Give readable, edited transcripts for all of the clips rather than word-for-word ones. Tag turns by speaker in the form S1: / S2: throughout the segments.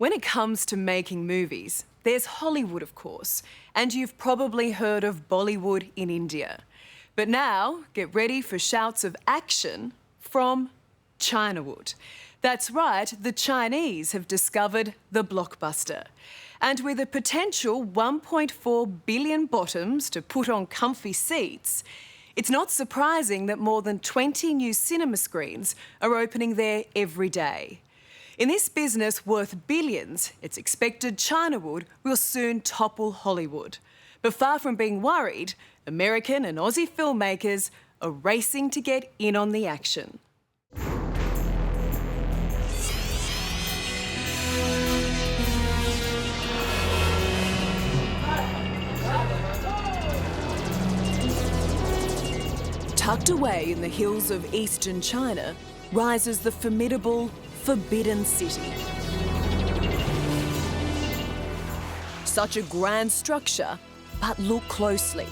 S1: When it comes to making movies, there's Hollywood, of course, and you've probably heard of Bollywood in India. But now, get ready for shouts of action from Chinawood. That's right, the Chinese have discovered the blockbuster. And with a potential 1.4 billion bottoms to put on comfy seats, it's not surprising that more than 20 new cinema screens are opening there every day. In this business worth billions, it's expected Chinawood will soon topple Hollywood. But far from being worried, American and Aussie filmmakers are racing to get in on the action. Tucked away in the hills of eastern China rises the formidable Forbidden City. Such a grand structure, but look closely.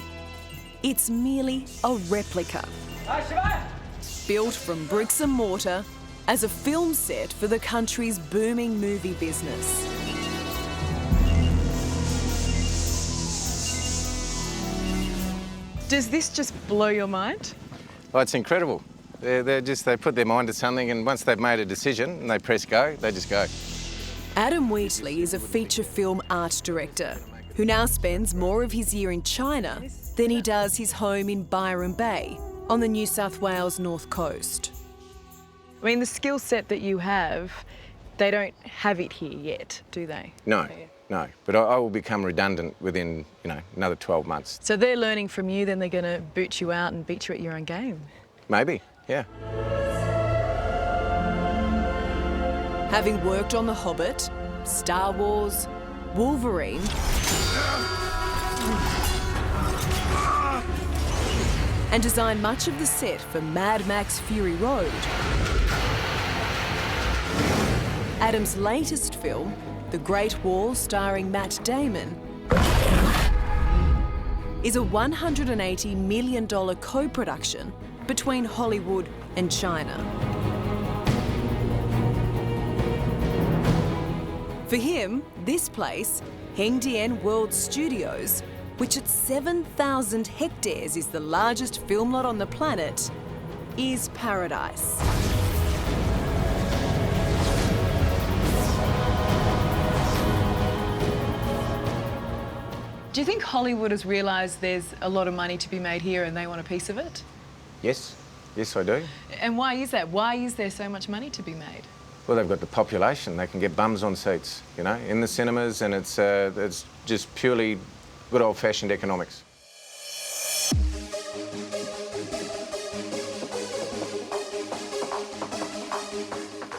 S1: It's merely a replica. Built from bricks and mortar as a film set for the country's booming movie business. Does this just blow your mind?
S2: Oh, it's incredible. They put their mind to something, and once they've made a decision and they press go, they just go.
S1: Adam Wheatley is a feature film art director who now spends more of his year in China than he does his home in Byron Bay on the New South Wales north coast.
S3: I mean, the skill set that you have, they don't have it here yet, do they?
S2: No, no. But I will become redundant within, another 12 months.
S3: So they're learning from you, then they're going to boot you out and beat you at your own game?
S2: Maybe, yeah.
S1: Having worked on The Hobbit, Star Wars, Wolverine, and designed much of the set for Mad Max Fury Road, Adam's latest film, The Great Wall, starring Matt Damon, is a $180 million co-production between Hollywood and China. For him, this place, Hengdian World Studios, which at 7,000 hectares is the largest film lot on the planet, is paradise.
S3: Do you think Hollywood has realised there's a lot of money to be made here and they want a piece of it?
S2: Yes, I do.
S3: And why is that? Why is there so much money to be made?
S2: Well, they've got the population. They can get bums on seats, in the cinemas, and it's just purely good old-fashioned economics.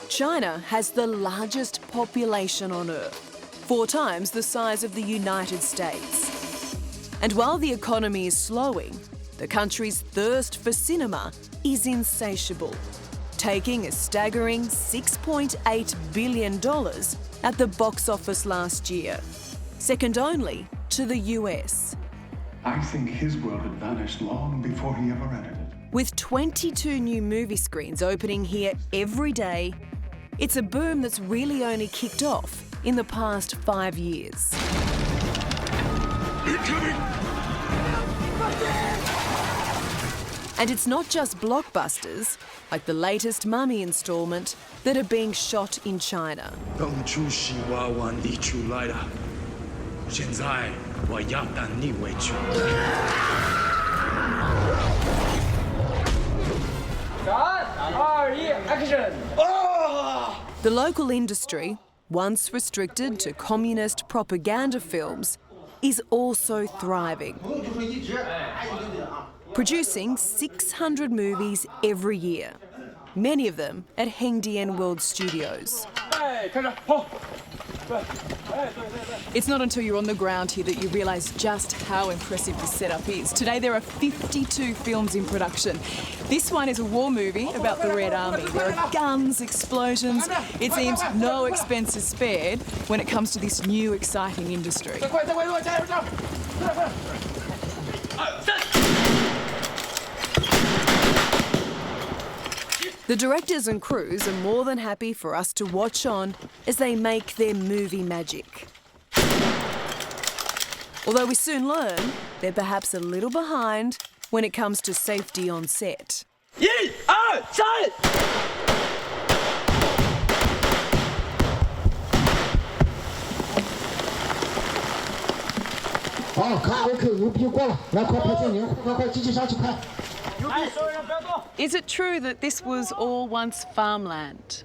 S1: China has the largest population on Earth, 4 times the size of the United States. And while the economy is slowing, the country's thirst for cinema is insatiable, taking a staggering $6.8 billion at the box office last year, second only to the US.
S4: I think his world had vanished long before he ever entered it.
S1: With 22 new movie screens opening here every day, it's a boom that's really only kicked off in the past 5 years. And it's not just blockbusters, like the latest Mummy installment, that are being shot in China. The local industry, once restricted to communist propaganda films, is also thriving, producing 600 movies every year, many of them at Hengdian World Studios. It's not until you're on the ground here that you realise just how impressive this setup is. Today there are 52 films in production. This one is a war movie about the Red Army. There are guns, explosions. It seems no expense is spared when it comes to this new exciting industry. The directors and crews are more than happy for us to watch on as they make their movie magic. Although we soon learn they're perhaps a little behind when it comes to safety on set.
S5: 1、2、3。
S6: 好，看 OK， 牛逼过了，来快拍正经，快，机器上去拍。
S3: Is it true that this was all once farmland?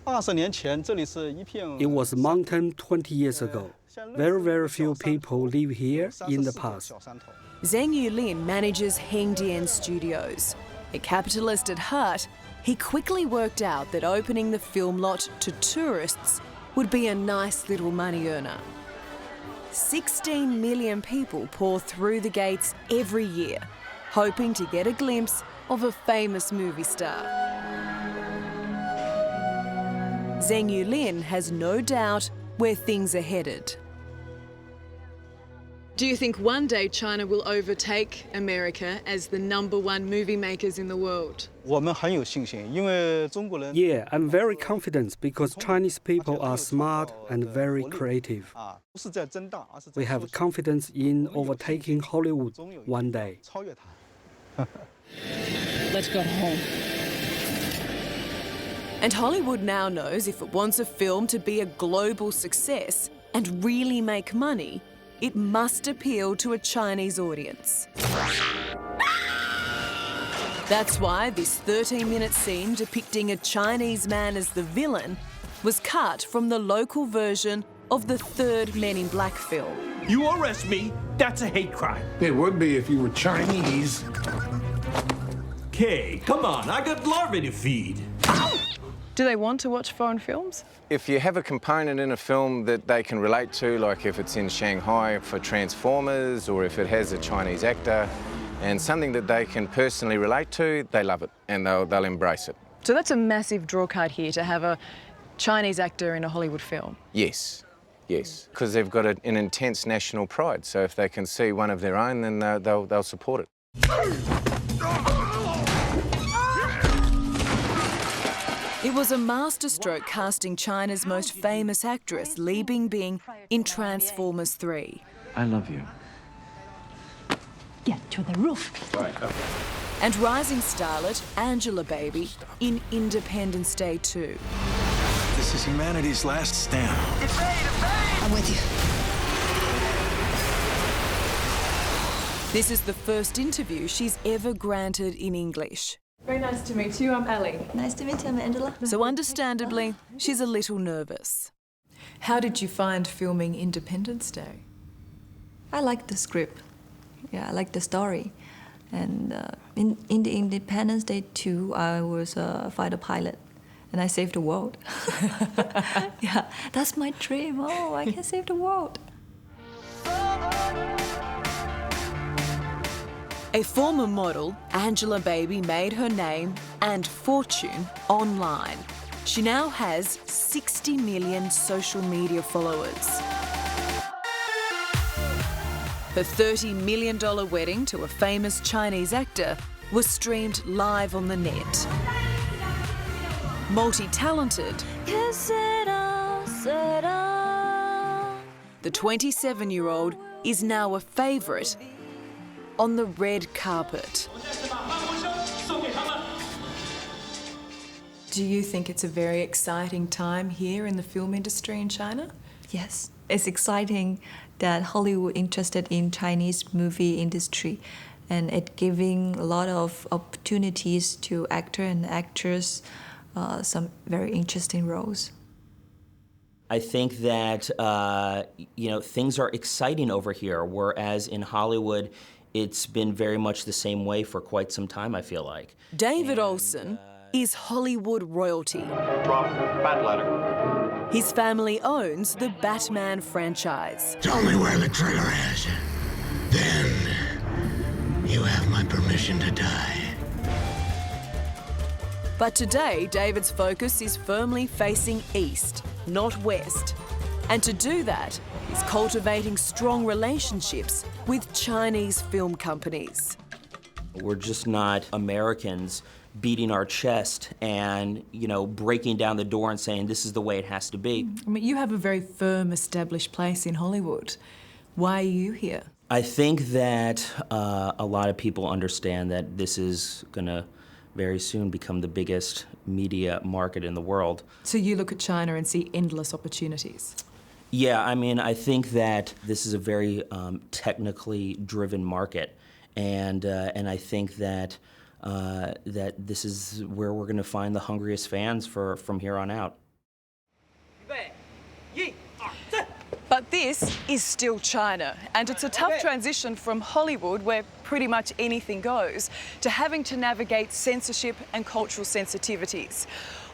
S5: 20年前，这里是一片。
S7: It was a mountain 20 years ago. Very few people live here in the past.
S1: Zheng Yulin manages Hengdian Studios. A capitalist at heart, he quickly worked out that opening the film lot to tourists would be a nice little money earner. 16 million people pour through the gates every year, hoping to get a glimpse of a famous movie star. Zheng Yulin has no doubt where things are headed.
S3: Do you think one day China will overtake America as the #1 movie makers in the world?
S5: 我们很有信心，因为中国人。
S7: Yeah, I'm very confident because Chinese people are smart and very creative.
S5: 不是在增大，而是
S7: We have confidence in overtaking Hollywood one day.
S5: 超越它。
S3: Let's go home.
S1: And Hollywood now knows if it wants a film to be a global success and really make money, it must appeal to a Chinese audience. That's why this 13-minute scene depicting a Chinese man as the villain was cut from the local version of the third Men in Black film.
S8: You arrest me, that's a hate crime.
S4: It would be if you were Chinese.
S8: Okay, come on, I got larvae to feed.
S3: Do they want to watch foreign films?
S2: If you have a component in a film that they can relate to, like if it's in Shanghai for Transformers, or if it has a Chinese actor, and something that they can personally relate to, they love it and they'll embrace it.
S3: So that's a massive drawcard here to have a Chinese actor in a Hollywood film.
S2: Yes, because they've got an intense national pride. So if they can see one of their own, then they'll support it.
S1: It was a masterstroke casting China's most famous actress, Li Bingbing, in Transformers 3.
S9: I love you.
S10: Get to the roof.
S1: And rising starlet Angela Baby in Independence Day 2.
S8: This is humanity's last stand.
S10: I'm with you.
S1: This is the first interview she's ever granted in English.
S3: Very nice to meet you. I'm Ellie.
S10: Nice to meet you, I'm Angela.
S1: So understandably, she's a little nervous. How did you find filming Independence Day?
S10: I like the script. Yeah, I like the story. And in the Independence Day 2, I was a fighter pilot. And I saved the world. Yeah, that's my dream. Oh, I can save the world.
S1: A former model, Angela Baby made her name and fortune online. She now has 60 million social media followers. Her $30 million wedding to a famous Chinese actor was streamed live on the net. Multi-talented, the 27-year-old is now a favourite on the red carpet. Do you think it's a very exciting time here in the film industry in China?
S10: Yes, it's exciting that Hollywood interested in Chinese movie industry, and it giving a lot of opportunities to actor and actors, some very interesting roles.
S11: I think that things are exciting over here, whereas in Hollywood, it's been very much the same way for quite some time, I feel like.
S1: David Olsen is Hollywood royalty.
S6: Drop bat ladder.
S1: His family owns the Batman franchise.
S6: Tell me where the trigger is. Then you have my permission to die.
S1: But today, David's focus is firmly facing east, not west. And to do that, he's cultivating strong relationships with Chinese film companies.
S11: We're just not Americans beating our chest and, you know, breaking down the door and saying this is the way it has to be.
S1: I mean, you have a very firm, established place in Hollywood. Why are you here?
S11: I think that a lot of people understand that this is gonna very soon become the biggest media market in the world.
S1: So you look at China and see endless opportunities?
S11: Yeah, I mean, I think that this is a very technically driven market, and I think that that this is where we're going to find the hungriest fans from here on out.
S1: But this is still China, and it's a tough transition from Hollywood, where pretty much anything goes, to having to navigate censorship and cultural sensitivities.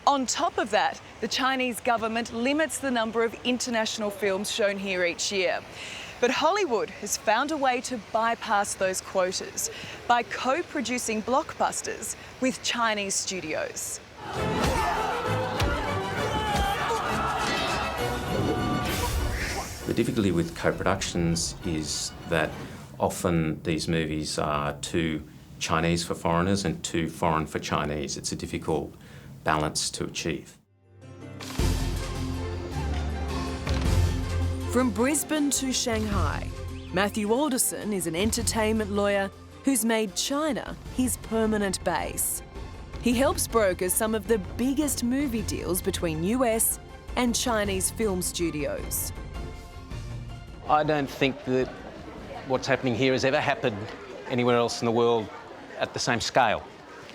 S1: On top of that, the Chinese government limits the number of international films shown here each year. But Hollywood has found a way to bypass those quotas by co-producing blockbusters with Chinese studios.
S9: The difficulty with co-productions is that often these movies are too Chinese for foreigners and too foreign for Chinese. It's a difficult balance to achieve.
S1: From Brisbane to Shanghai, Matthew Alderson is an entertainment lawyer who's made China his permanent base. He helps broker some of the biggest movie deals between US and Chinese film studios.
S12: I don't think that what's happening here has ever happened anywhere else in the world at the same scale.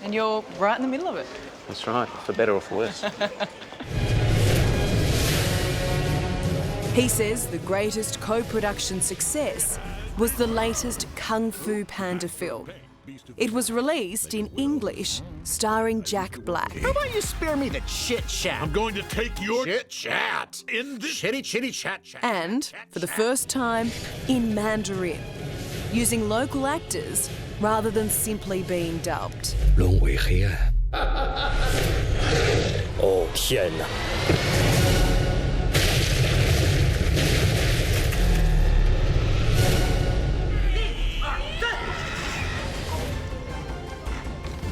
S1: And you're right in the middle of it.
S12: That's right, for better or for worse.
S1: He says the greatest co-production success was the latest Kung Fu Panda film. It was released in English, starring Jack Black.
S6: How about you spare me the chit chat? I'm going to take your chit chat in the chitty chat chat.
S1: And, for the first time, in Mandarin, using local actors rather than simply being dubbed.
S6: 轮回黑暗。哦天哪！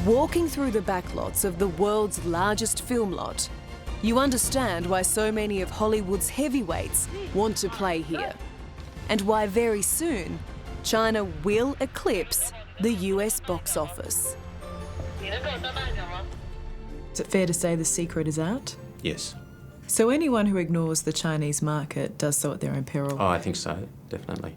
S1: Walking through the backlots of the world's largest film lot, you understand why so many of Hollywood's heavyweights want to play here, and why very soon China will eclipse the US box office. Is it fair to say the secret is out?
S9: Yes.
S1: So anyone who ignores the Chinese market does so at their own peril?
S9: Oh, I think so, definitely.